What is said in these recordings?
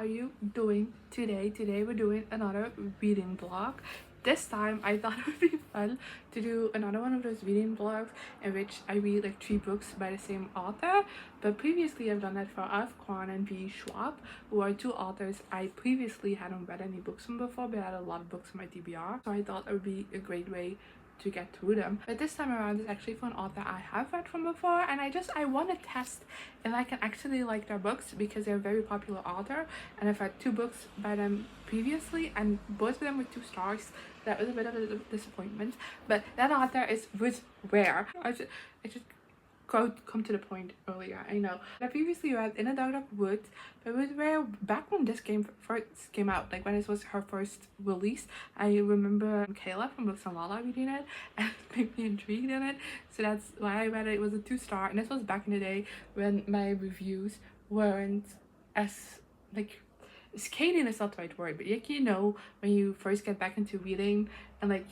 how you doing today? Today we're doing another reading vlog. This time I thought it would be fun to do another one of those reading vlogs in which I read like 3 books by the same author. But previously I've done that for F. Kwan and V. Schwab, who are 2 authors I previously hadn't read any books from before, but I had a lot of books on my TBR. So I thought it would be a great way to get through them. But this time around it's actually for an author I have read from before, and I want to test if I can actually like their books because they're a very popular author, and I've read 2 books by them previously and both of them were 2 stars. That was a bit of a disappointment, but that author is Ruth Ware. I just come to the point earlier. I know I previously read In a Dark Woods, but Ruth Ware, back when this game first came out, like when it was her first release, I remember Kayla from Books and Lala reading it and it made me intrigued in it, so that's why I read it. It was a 2-star, and this was back in the day when my reviews weren't as like scathing is not the right word, but like, you know, when you first get back into reading and like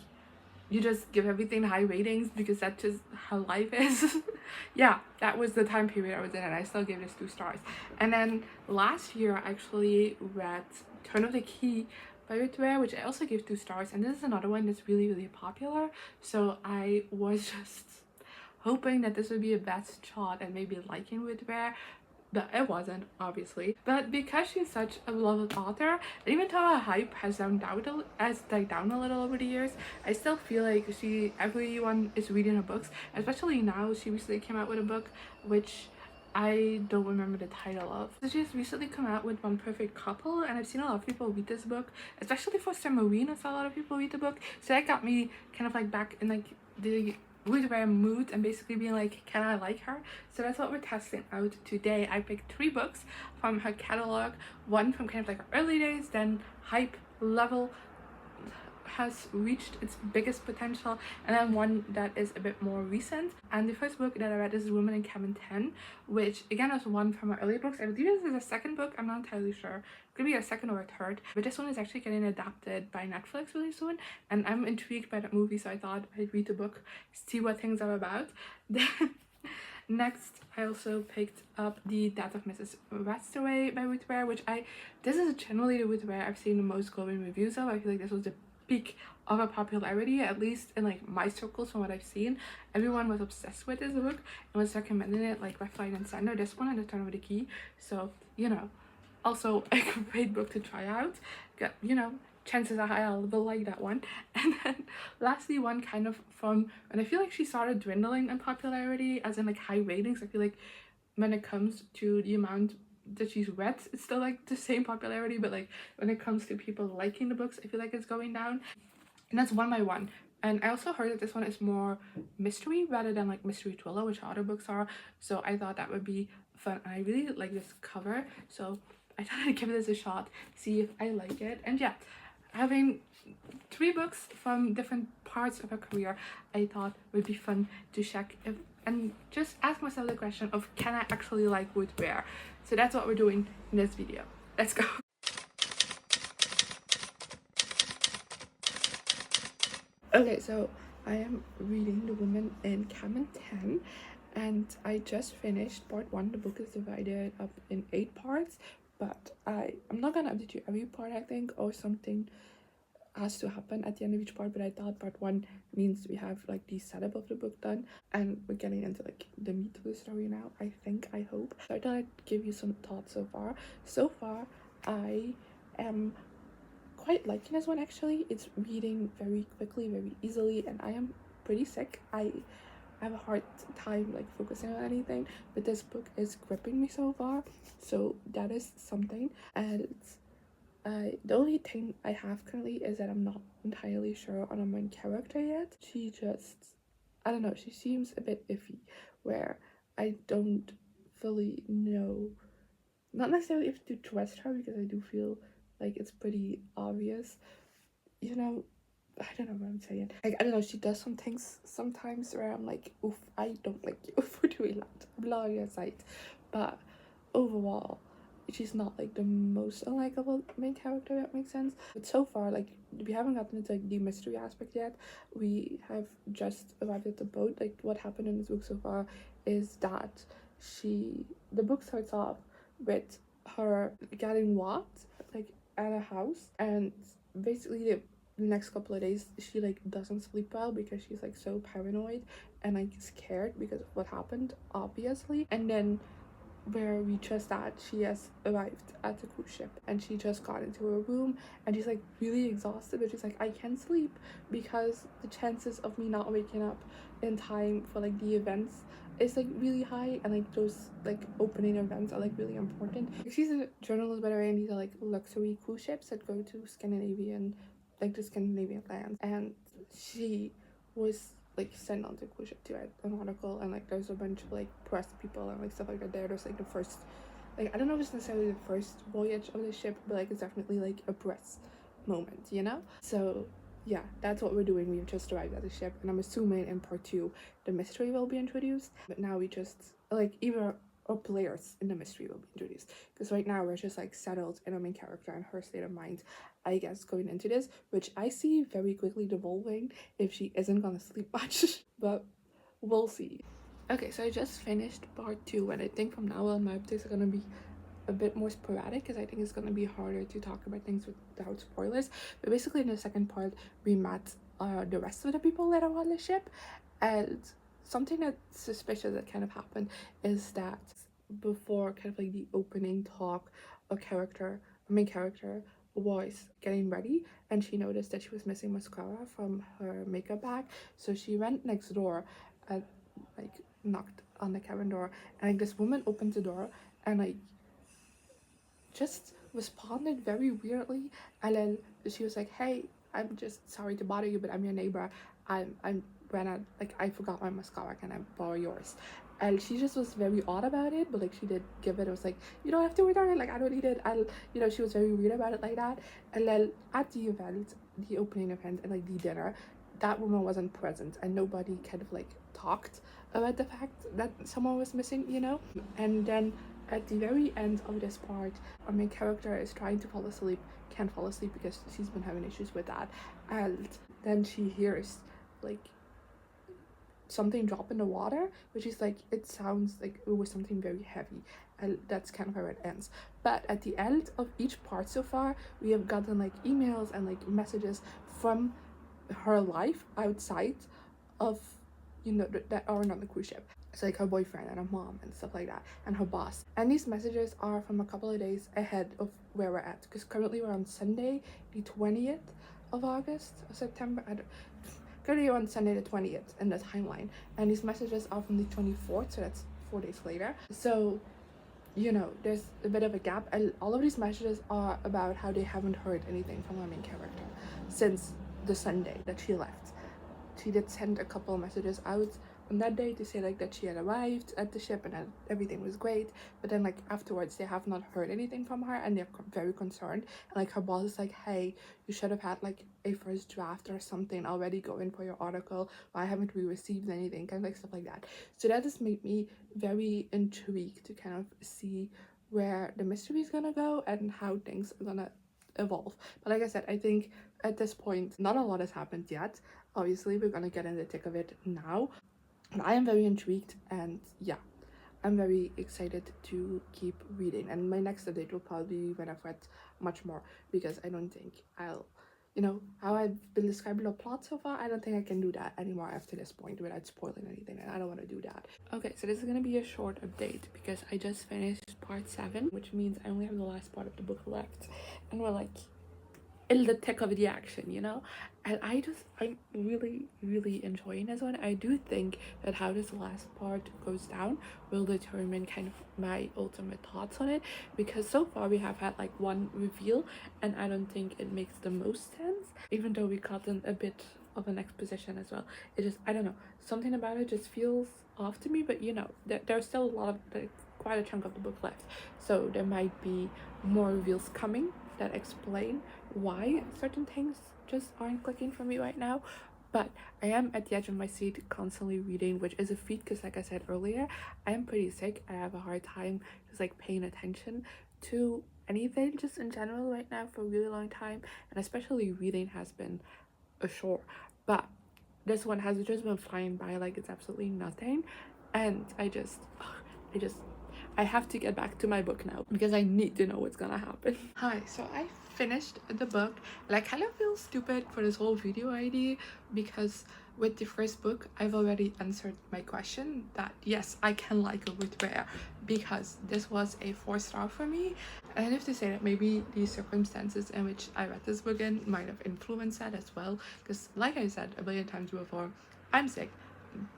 you just give everything high ratings because that's just how life is. Yeah, that was the time period I was in, and I still gave this 2 stars. And then last year I actually read Turn of the Key by Ruth Ware, which I also gave 2 stars, and this is another one that's really popular, so I was just hoping that this would be a best shot and maybe liking Ruth Ware, but it wasn't, obviously. But because she's such a beloved author, and even though her hype has died down a little over the years, I still feel like everyone is reading her books, especially now. She recently came out with a book which I don't remember the title of. So she's recently come out with One Perfect Couple, and I've seen a lot of people read this book, especially for Summer Marine. I saw a lot of people read the book, so that got me kind of like back in like the Ruth Ware mood and basically being like, can I like her? So that's what we're testing out today. I picked 3 books from her catalog, one from kind of like her early days, then hype level has reached its biggest potential, and then one that is a bit more recent. And the first book that I read is Woman in Cabin 10, which again was one from my early books. I believe this is a second book, I'm not entirely sure. It could be a second or a third, but this one is actually getting adapted by Netflix really soon, and I'm intrigued by that movie, so I thought I'd read the book, see what things are about. Next, I also picked up The Death of Mrs. Westaway by Ruth Ware, which this is generally the Ruth Ware I've seen the most glowing reviews of. I feel like this was the peak of her popularity, at least in like my circles. From what I've seen, everyone was obsessed with this book and was recommending it like left, right and center. This one and The Turn of the Key, so you know, also a great book to try out. You know, chances are high I will like that one. And then lastly, one kind of from when I feel like she started dwindling in popularity, as in like high ratings. I feel like when it comes to the amount that she's read, it's still like the same popularity, but like when it comes to people liking the books, I feel like it's going down. And that's One by One. And I also heard that this one is more mystery rather than like mystery thriller, which other books are, so I thought that would be fun. And I really like this cover, so I thought I'd give this a shot, see if I like it. And yeah, having 3 books from different parts of her career, I thought would be fun to check if and just ask myself the question of, can I actually like Ruth Ware? So that's what we're doing in this video. Let's go. Okay, so I am reading The Woman in Cabin 10, and I just finished part 1. The book is divided up in 8 parts, but I'm not gonna update you every part, I think, or something has to happen at the end of each part. But I thought part 1 means we have like the setup of the book done, and we're getting into like the meat of the story now, I hope. So I thought I'd give you some thoughts so far. I am quite liking this one, actually. It's reading very quickly, very easily, and I am pretty sick. I have a hard time like focusing on anything, but this book is gripping me so far, so that is something. And the only thing I have currently is that I'm not entirely sure on a main character yet. She just, I don't know, she seems a bit iffy, where I don't fully know, not necessarily if to trust her, because I do feel like it's pretty obvious, you know. I don't know what I'm saying. Like, I don't know, she does some things sometimes where I'm like, oof, I don't like you for doing that. I'm not on your side. But overall, she's not like the most unlikable main character, if that makes sense. But so far, like, we haven't gotten into like the mystery aspect yet. We have just arrived at the boat. Like, what happened in this book so far is that the book starts off with her getting walked like at a house, and basically the next couple of days she like doesn't sleep well because she's like so paranoid and like scared because of what happened, obviously. And then where we just at, she has arrived at the cruise ship and she just got into her room and she's like really exhausted, but she's like, I can't sleep because the chances of me not waking up in time for like the events is like really high, and like those like opening events are like really important. She's a journalist, by the way, and these are like luxury cruise ships that go to Scandinavian, like the Scandinavian lands. And she was like sent on the cruise ship to write an article, and like there's a bunch of like press people and like stuff like that there. There's like the first, like I don't know if it's necessarily the first voyage of the ship, but like it's definitely like a press moment, you know? So yeah, that's what we're doing. We've just arrived at the ship, and I'm assuming in part 2 the mystery will be introduced. But now we just like either or players in the mystery will be introduced, because right now we're just like settled in our main character and her state of mind, I guess, going into this, which I see very quickly devolving if she isn't gonna sleep much. But we'll see. Okay, so I just finished part 2, and I think from now on my updates are gonna be a bit more sporadic because I think it's gonna be harder to talk about things without spoilers. But basically, in the second part, we met the rest of the people that are on the ship, and something that's suspicious that kind of happened is that before kind of like the opening talk, a main character was getting ready, and she noticed that she was missing mascara from her makeup bag. So she went next door and like knocked on the cabin door, and like this woman opened the door and like just responded very weirdly. And then she was like, hey, I'm just sorry to bother you, but I'm your neighbor. I'm ran out, like I forgot my mascara, can I borrow yours? And she just was very odd about it, but like she did give it. It was like, you don't have to return it, like I don't need it. And you know, she was very weird about it like that. And then at the event, the opening event and like the dinner, that woman wasn't present, and nobody kind of like talked about the fact that someone was missing, you know. And then at the very end of this part, our main character is trying to fall asleep, can't fall asleep because she's been having issues with that. And then she hears like something drop in the water, which is like, it sounds like it was something very heavy, and that's kind of how it ends. But at the end of each part so far, we have gotten like emails and like messages from her life outside of, you know, that are on the cruise ship. It's like her boyfriend and her mom and stuff like that, and her boss. And these messages are from a couple of days ahead of where we're at, because currently we're on Sunday the 20th of August or September. Currently we're on Sunday the 20th in the timeline, and these messages are from the 24th, so that's 4 days later. So you know, there's a bit of a gap, and all of these messages are about how they haven't heard anything from our main character since the Sunday that she left. She did send a couple of messages out on that day to say like that she had arrived at the ship and that everything was great, but then like afterwards they have not heard anything from her, and they're very concerned. And like her boss is like, hey, you should have had like a first draft or something already going for your article, why haven't we received anything, kind of like stuff like that. So that just made me very intrigued to kind of see where the mystery is gonna go and how things are gonna evolve. But like I said, I think at this point not a lot has happened yet. Obviously we're gonna get in the thick of it now, and I am very intrigued, and yeah, I'm very excited to keep reading. And my next update will probably be when I've read much more, because I don't think I'll, you know, how I've been describing the plot so far, I don't think I can do that anymore after this point without spoiling anything, and I don't want to do that. Okay, so this is gonna be a short update because I just finished part 7, which means I only have the last part of the book left, and we're like in the thick of the action, you know. And I'm really enjoying this one. I do think that how this last part goes down will determine kind of my ultimate thoughts on it, because so far we have had like one reveal, and I don't think it makes the most sense, even though we gotten a bit of an exposition as well. It just, I don't know, something about it just feels off to me. But you know, there's still a lot of like, quite a chunk of the book left, so there might be more reveals coming that explain why certain things just aren't clicking for me right now. But I am at the edge of my seat constantly reading, which is a feat because like I said earlier, I am pretty sick. I have a hard time just like paying attention to anything just in general right now for a really long time, and especially reading has been a chore. But this one has just been flying by like it's absolutely nothing, and I just I have to get back to my book now because I need to know what's gonna happen. Hi, so I finished the book and I kind of feel stupid for this whole video idea because with the first book I've already answered my question that yes, I can like a Ruth Ware because this was a 4-star for me. And I have to say that maybe the circumstances in which I read this book in might have influenced that as well, because like I said a billion times before, I'm sick,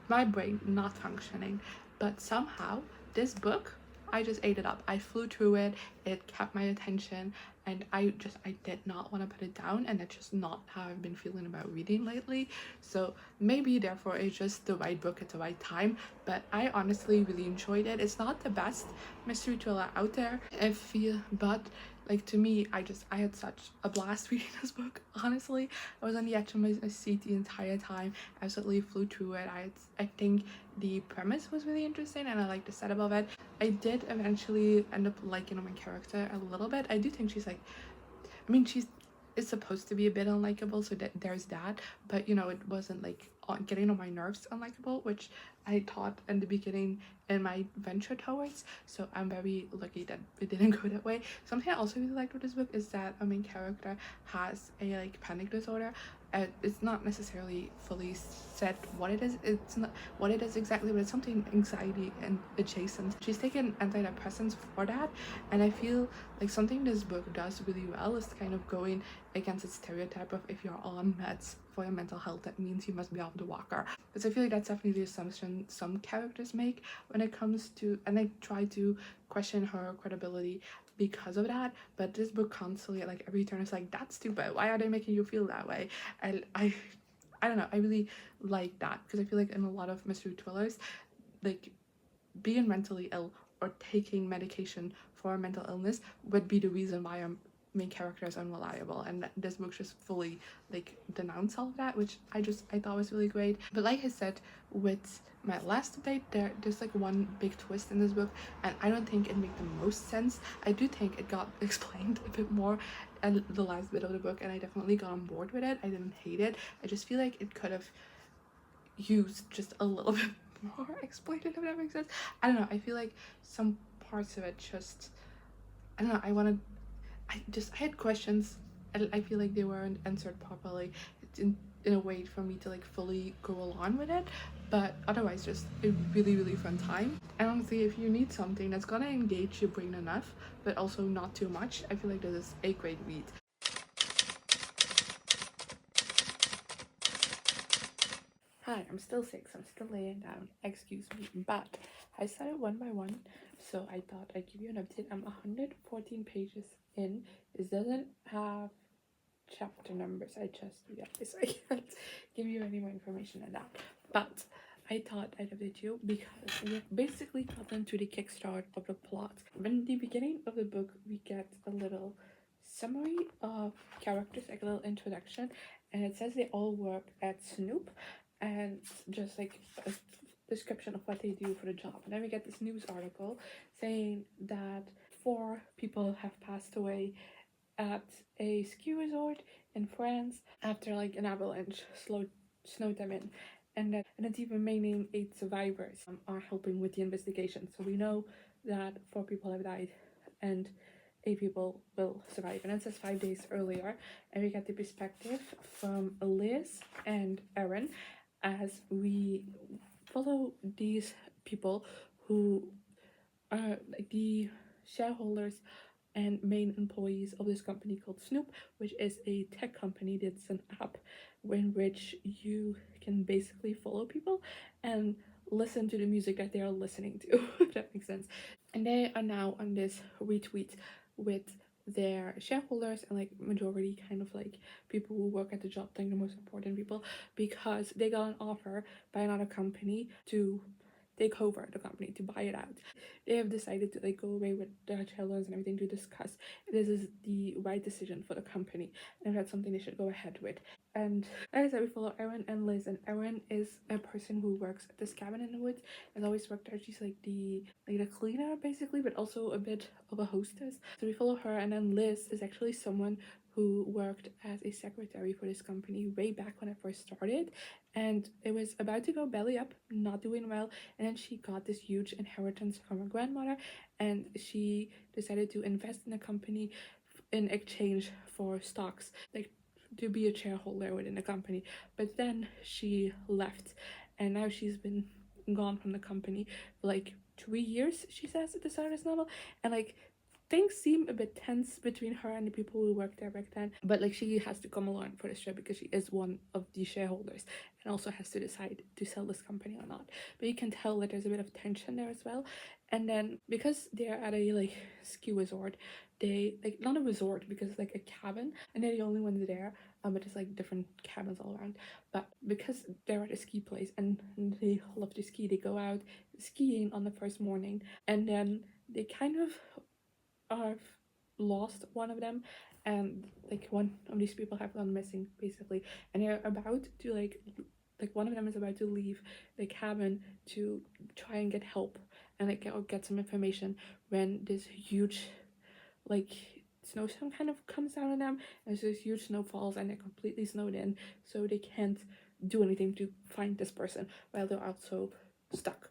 my brain not functioning, but somehow this book, I just ate it up. I flew through it. It kept my attention, and I did not want to put it down, and that's just not how I've been feeling about reading lately. So maybe therefore it's just the right book at the right time, but I honestly really enjoyed it. It's not the best mystery thriller out there, I feel, but like to me, I had such a blast reading this book. Honestly, I was on the edge of my seat the entire time. Absolutely flew through it. I think the premise was really interesting, and I liked the setup of it. I did eventually end up liking the main character a little bit. I do think she's like, I mean, she's is supposed to be a bit unlikable, so that there's that, but you know, it wasn't like getting on my nerves unlikable, which I thought in the beginning in my venture towards. So I'm very lucky that it didn't go that way. Something I also really liked with this book is that a main character has a like panic disorder. It's not necessarily fully said what it is. It's not what it is exactly, but it's something anxiety and adjacent. She's taken antidepressants for that, and I feel like something this book does really well is kind of going against the stereotype of if you're on meds for your mental health, that means you must be off the walker. Because I feel like that's definitely the assumption some characters make when it comes to, and they try to question her credibility because of that. But this book constantly at like every turn is like, that's stupid, why are they making you feel that way? And I don't know, I really like that because I feel like in a lot of mystery thrillers, like being mentally ill or taking medication for a mental illness would be the reason why our main character is unreliable, and this book just fully like denounce all of that, which I thought was really great. But like I said with my last update, there's like one big twist in this book, and I don't think it made the most sense. I do think it got explained a bit more at the last bit of the book, and I definitely got on board with it. I didn't hate it. I just feel like it could have used just a little bit more explained, if that makes sense. I don't know, I feel like some parts of it just, I don't know, I had questions, and I feel like they weren't answered properly in a way for me to like fully go along with it. But otherwise, just a really fun time. And honestly, if you need something that's gonna engage your brain enough but also not too much, I feel like this is a great read. Hi, I'm still sick, so I'm still laying down. Excuse me. But I started one by one, so I thought I'd give you an update. I'm 114 pages in. This doesn't have chapter numbers. I just realized I can't give you any more information than that. But I thought I'd update you because we've basically gotten to the kickstart of the plot. In the beginning of the book, we get a little summary of characters, like a little introduction, and it says they all work at Snoop, and just like a description of what they do for the job. And then we get this news article saying that 4 people have passed away at a ski resort in France after like an avalanche snowed them in, and the remaining 8 survivors are helping with the investigation. So we know that 4 people have died and 8 people will survive. And it says 5 days earlier, and we get the perspective from Liz and Erin as we follow these people who are like the shareholders and main employees of this company called Snoop, which is a tech company that's an app in which you can basically follow people and listen to the music that they are listening to, if that makes sense. And they are now on this retweet with their shareholders and like majority kind of like people who work at the job, like the most important people, because they got an offer by another company to take over the company, to buy it out. They have decided to like go away with their shareholders and everything to discuss this is the right decision for the company and if that's something they should go ahead with. And like I said, we follow Erin and Liz, and Erin is a person who works at this cabin in the woods, has always worked there. She's like the cleaner basically, but also a bit of a hostess. So we follow her, and then Liz is actually someone who worked as a secretary for this company way back when I first started, and it was about to go belly up, not doing well, and then she got this huge inheritance from her grandmother, and she decided to invest in a company in exchange for stocks, like to be a shareholder within the company. But then she left, and now she's been gone from the company for like 3 years, she says at the start of this novel. And like things seem a bit tense between her and the people who worked there back then, but like she has to come along for this trip because she is one of the shareholders and also has to decide to sell this company or not. But you can tell that there's a bit of tension there as well. And then because they're at a like ski resort, they like not a resort because it's like a cabin and they're the only ones there, but it's like different cabins all around. But because they're at a ski place and they love to ski, they go out skiing on the first morning, and then they kind of have lost one of them, and like one of these people have gone missing basically, and they're about to like one of them is about to leave the cabin to try and get help and like get some information when this huge like snowstorm kind of comes down on them, and there's this huge snowfalls and they're completely snowed in, so they can't do anything to find this person while they're also stuck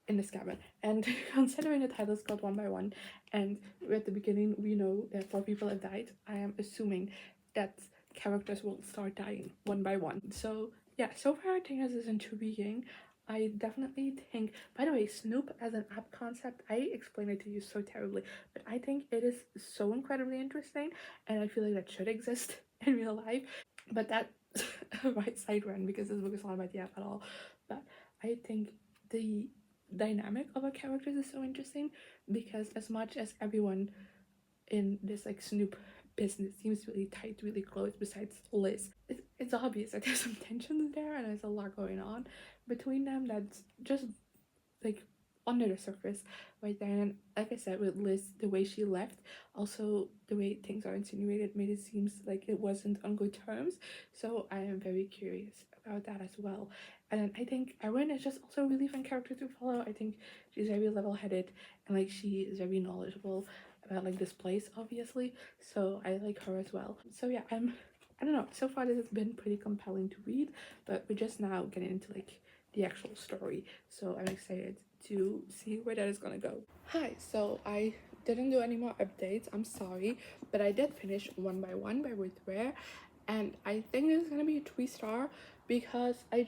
in this cabin. And considering the title is called One by One, and at the beginning we know that 4 people have died, I am assuming that characters will start dying one by one. So yeah, so far I think this is intriguing. I definitely think, by the way, Snoop as an app concept, I explained it to you so terribly, but I think it is so incredibly interesting, and I feel like that should exist in real life. But that right side run because this book is not about the app at all. But I think the dynamic of our characters is so interesting because as much as everyone in this like Snoop business seems really tight, really close, besides Liz, it's obvious that there's some tensions there and there's a lot going on between them that's just like under the surface right there. And like I said, with Liz, the way she left, also the way things are insinuated, made it seems like it wasn't on good terms. So I am very curious about that as well. And then I think Erin is just also a really fun character to follow. I think she's very level-headed and like she is very knowledgeable about like this place, obviously. So I like her as well. So yeah, I don't know. So far, this has been pretty compelling to read, but we're just now getting into like the actual story. So I'm excited to see where that is gonna go. Hi, so I didn't do any more updates. I'm sorry, but I did finish One by One by Ruth Ware, and I think this is gonna be a 3-star because I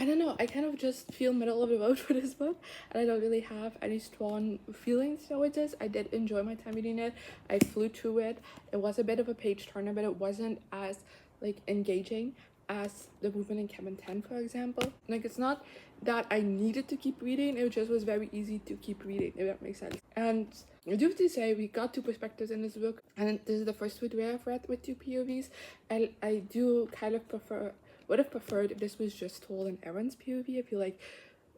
don't know, I kind of just feel middle of the road for this book, and I don't really have any strong feelings towards this. I did enjoy my time reading it. I flew through it. It was a bit of a page turner, but it wasn't as like engaging as The Movement in Cabin 10, for example. Like, it's not that I needed to keep reading, it just was very easy to keep reading, if that makes sense. And I do have to say, we got 2 perspectives in this book, and this is the first Ruth Ware I've read with 2 POVs, and I do kind of would have preferred if this was just told in Erin's POV. I feel like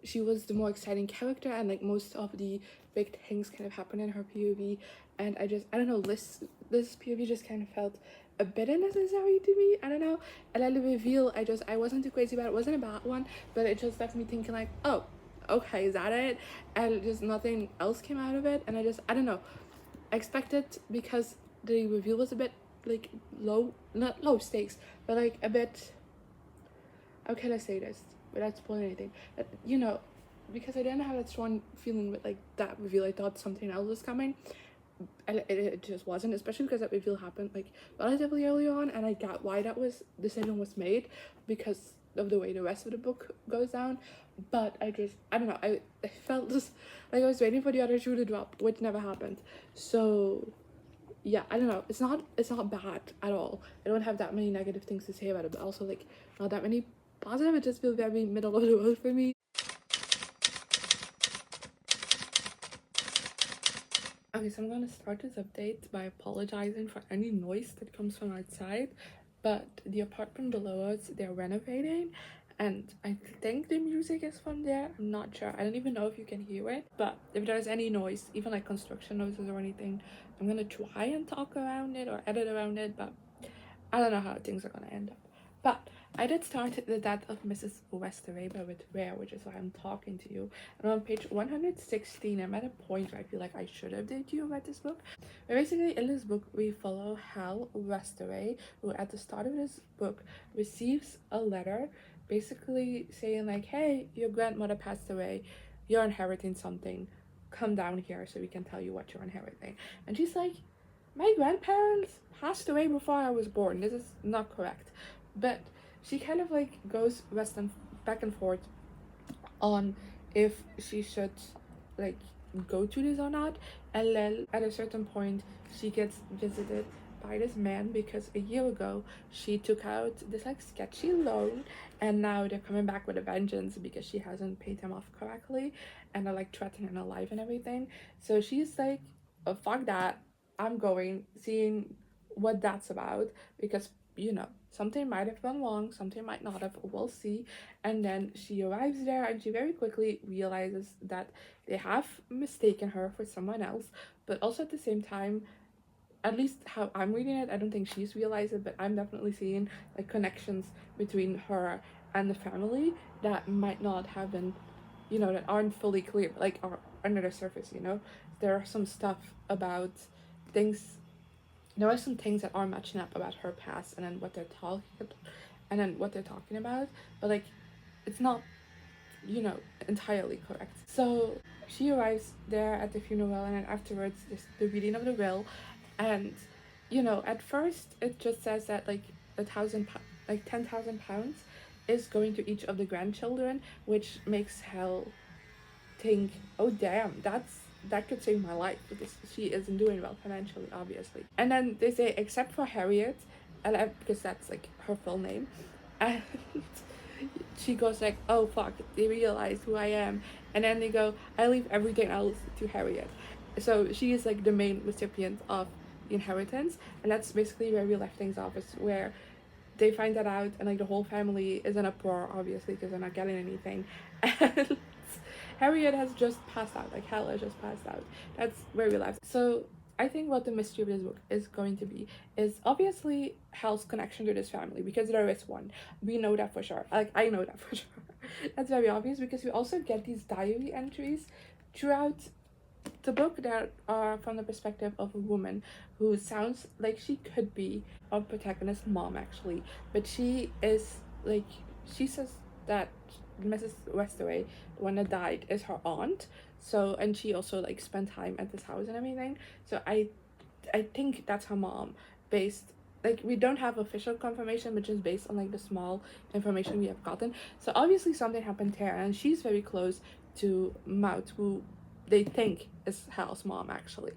she was the more exciting character, and like most of the big things kind of happen in her POV, and I don't know, this POV just kind of felt a bit unnecessary to me. I don't know. And then the reveal, I wasn't too crazy about it. It wasn't a bad one, but it just left me thinking like, oh, okay, is that it? And just nothing else came out of it, and I don't know, I expected, because the reveal was a bit like not low stakes, but like a bit, how can I say this without spoiling anything? You know, because I didn't have that strong feeling with like that reveal. I thought something else was coming, and it just wasn't. Especially because that reveal happened like relatively early on, and I got why that decision was made because of the way the rest of the book goes down. But I don't know. I felt just like I was waiting for the other shoe to drop, which never happened. So yeah, I don't know. It's not bad at all. I don't have that many negative things to say about it, but also like not that many positive. It just feels very middle of the road for me. Okay, so I'm gonna start this update by apologizing for any noise that comes from outside, but the apartment below us, they're renovating, and I think the music is from there. I'm not sure. I don't even know if you can hear it, but if there's any noise, even like construction noises or anything, I'm gonna try and talk around it or edit around it, but I don't know how things are gonna end up. But I did start The Death of Mrs. Westaway by Ruth Ware, which is why I'm talking to you. And on page 116, I'm at a point where I feel like I should have updated you about this book. But basically, in this book, we follow Hal Westaway, who at the start of this book receives a letter basically saying like, hey, your grandmother passed away, you're inheriting something, come down here so we can tell you what you're inheriting. And she's like, my grandparents passed away before I was born. This is not correct. But she kind of like goes back and forth on if she should like go to this or not. And then at a certain point she gets visited by this man because a year ago she took out this like sketchy loan, and now they're coming back with a vengeance because she hasn't paid him off correctly, and they're like threatening her life and everything. So she's like, oh, fuck that, I'm going, seeing what that's about, because something might have gone wrong, something might not have, we'll see. And then she arrives there and she very quickly realizes that they have mistaken her for someone else, but also at the same time, at least how I'm reading it, I don't think she's realized it, but I'm definitely seeing like connections between her and the family that might not have been, that aren't fully clear, like are under the surface. There are some stuff about things. There are some things that are matching up about her past and then what they're talking about, but like it's not entirely correct. So she arrives there at the funeral, and then afterwards there's the reading of the will. And at first it just says that like like £10,000 is going to each of the grandchildren, which makes Hel think, oh damn, that could save my life, because she isn't doing well financially, obviously. And then they say except for Harriet, and because that's like her full name. And she goes like, oh fuck, they realize who I am. And then they go, I leave everything else to Harriet. So she is like the main recipient of the inheritance, and that's basically where we left things off, is where they find that out, and like the whole family is in uproar, obviously, because they're not getting anything. And Harriet has just passed out, like Hel has just passed out. That's where we left. So I think what the mystery of this book is going to be is obviously Hel's connection to this family, because there is one. We know that for sure. Like, I know that for sure. That's very obvious, because we also get these diary entries throughout the book that are from the perspective of a woman who sounds like she could be our protagonist's mom, actually. But she is like, she says that Mrs. Westaway, the one that died, is her aunt. So, and she also like spent time at this house and everything. So I think that's her mom, based, like, we don't have official confirmation, but just based on like the small information we have gotten. So obviously something happened there, and she's very close to Maud, who they think is Hal's mom, actually,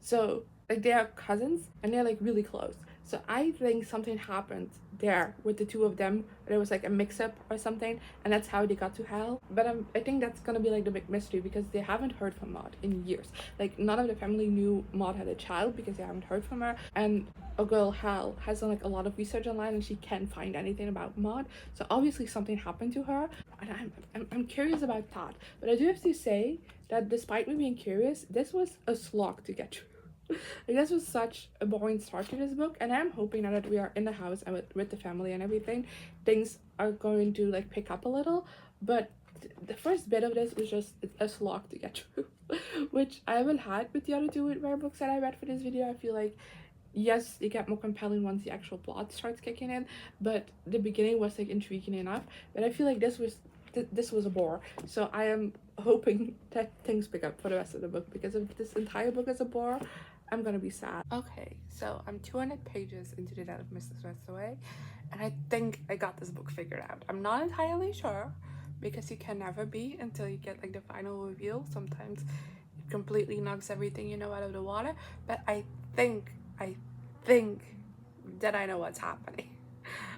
so like they are cousins and they're like really close. So I think something happened there with the two of them. There was like a mix-up or something, and that's how they got to Hal. But I think that's gonna be like the big mystery, because they haven't heard from Maud in years. Like, none of the family knew Maud had a child because they haven't heard from her. And a girl, Hal, has done like a lot of research online, and she can't find anything about Maud. So obviously something happened to her, and I'm curious about that. But I do have to say that despite me being curious, this was a slog to get through. Like, this was such a boring start to this book, and I'm hoping now that we are in the house and with the family and everything, things are going to like pick up a little. But the first bit of this was just a slog to get through, which I haven't had with the other two Ruth Ware books that I read for this video. I feel like, yes, they get more compelling once the actual plot starts kicking in, but the beginning was like intriguing enough. But I feel like this was a bore. So I am hoping that things pick up for the rest of the book, because if this entire book is a bore, I'm gonna be sad. Okay, so I'm 200 pages into The Death of Mrs. Westaway, and I think I got this book figured out. I'm not entirely sure, because you can never be until you get like the final reveal. Sometimes it completely knocks everything you know out of the water, but I think that I know what's happening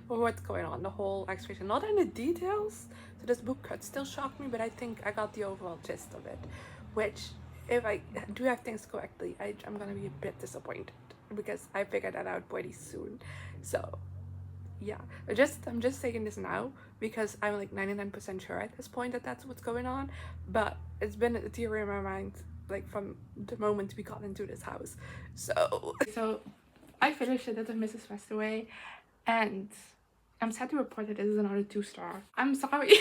or what's going on, the whole explanation. Not in the details, so this book could still shock me, but I think I got the overall gist of it, which, if I do have things correctly, I'm gonna be a bit disappointed, because I figured that out pretty soon. So yeah, I'm just saying this now because I'm like 99% sure at this point that that's what's going on, but it's been a theory in my mind like from the moment we got into this house. So I finished The Death of Mrs. Westaway, and I'm sad to report that this is another 2-star. I'm sorry.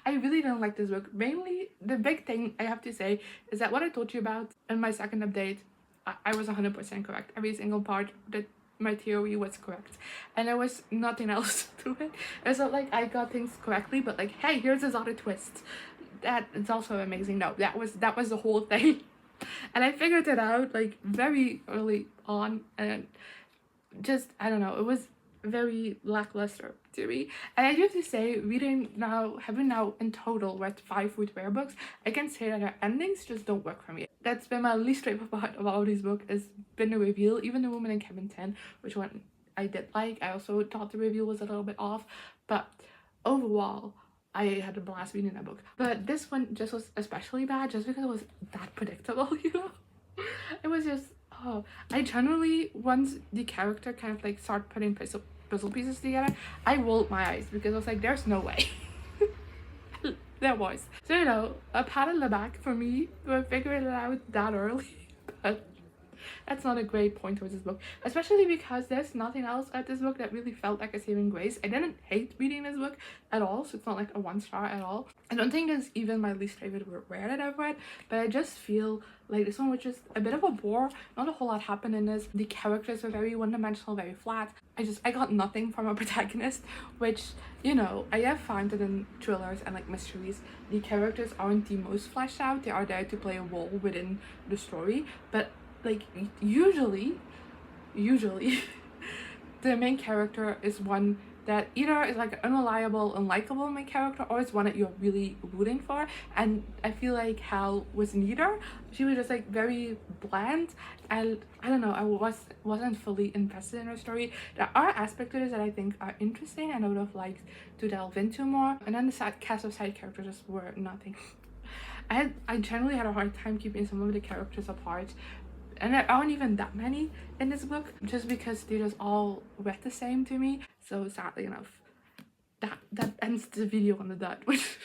I really don't like this book. Mainly, the big thing I have to say is that what I told you about in my second update, I was 100% correct. Every single part that my theory was correct, and there was nothing else to it. It's not like I got things correctly, but like, hey, here's this other twist. that is also amazing. No, that was the whole thing. And I figured it out like very early on, and just, I don't know, it was very lackluster to me. And I do have to say, having now in total read 5 Ruth Ware books, I can say that her endings just don't work for me. That's been my least favorite part of all these books, has been the reveal. Even The Woman in Cabin 10, which one I did like, I also thought the reveal was a little bit off, but overall I had a blast reading that book. But this one just was especially bad just because it was that predictable, you know? It was just, oh, I generally, once the character kind of like start putting puzzle pieces together, I rolled my eyes because I was like, there's no way. There was. So, you know, a pat on the back for me for figuring it out that early. But that's not a great point towards this book, especially because there's nothing else at this book that really felt like a saving grace. I didn't hate reading this book at all, so it's not like a 1 star at all. I don't think it's even my least favorite rare that I've read, but I just feel like this one was just a bit of a bore. Not a whole lot happened in this. The characters are very one-dimensional, very flat. I got nothing from a protagonist, which, you know, I have found that in thrillers and like mysteries, the characters aren't the most fleshed out. They are there to play a role within the story, but like usually the main character is one that either is like an unreliable, unlikable main character, or is one that you're really rooting for. And I feel like Hal was neither. She was just like very bland, and I don't know, I wasn't fully invested in her story. There are aspects of this that I think are interesting and I would have liked to delve into more, and then the cast of side characters just were nothing. I generally had a hard time keeping some of the characters apart, and there aren't even that many in this book, just because they just all read the same to me. So sadly enough, that ends the video on the dot, which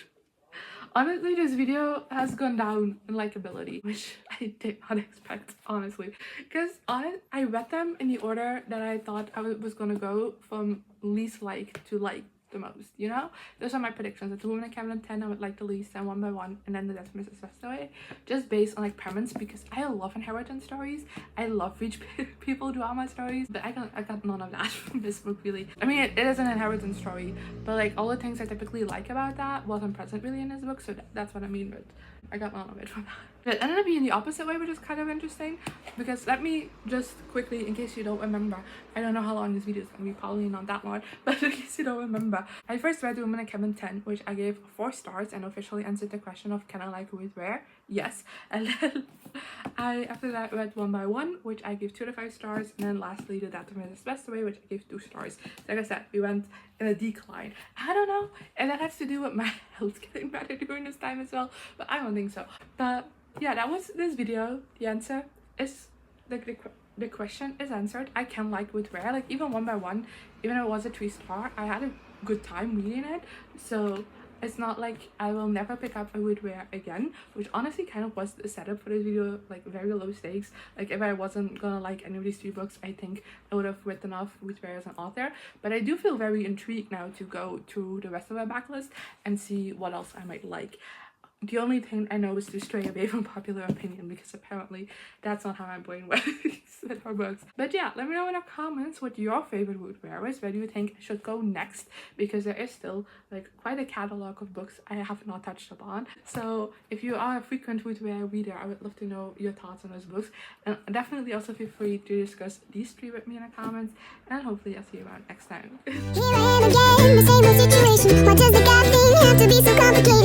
honestly, this video has gone down in likability, which I did not expect, honestly, because I read them in the order that I thought I was gonna go from least like to like the most, you know? Those are my predictions. That The Woman in Cabin 10 I would like the least, and One by One, and then The Death of Mrs. Westaway, just based on like premise, because I love inheritance stories. I love rich people drama stories, but I got none of that from this book, really. I mean, it is an inheritance story, but like all the things I typically like about that wasn't present really in this book, so that's what I mean, but I got none of it from that. It ended up being the opposite way, which is kind of interesting, because let me just quickly, in case you don't remember, I don't know how long this video is going to be, probably not that long, but in case you don't remember, I first read The Woman in Cabin 10, which I gave 4 stars and officially answered the question of, can I like Ruth Ware? Yes. And then I, after that, read One by One, which I gave 2 to 5 stars, and then lastly, The Death of Mrs. Westaway, which I gave 2 stars. Like I said, we went in a decline. I don't know, and that has to do with my health getting better during this time as well, but I don't think so. But yeah, that was this video. The answer is the question is answered. I can like Ruth Ware, like even One by One, even though it was a 3 star, I had a good time reading it. So it's not like I will never pick up a Ruth Ware again, which honestly kind of was the setup for this video, like very low stakes. Like if I wasn't gonna like any of these 3 books, I think I would have written off Ruth Ware as an author. But I do feel very intrigued now to go to the rest of my backlist and see what else I might like. The only thing I know is to stray away from popular opinion, because apparently that's not how my brain works with her books. But yeah, let me know in the comments what your favorite Ruth Ware is. Where do you think I should go next? Because there is still like quite a catalog of books I have not touched upon. So if you are a frequent Ruth Ware reader, I would love to know your thoughts on those books. And definitely also feel free to discuss these 3 with me in the comments. And hopefully I'll see you around next time. Here I am again, the same old situation. Why does the God thing have to be so complicated?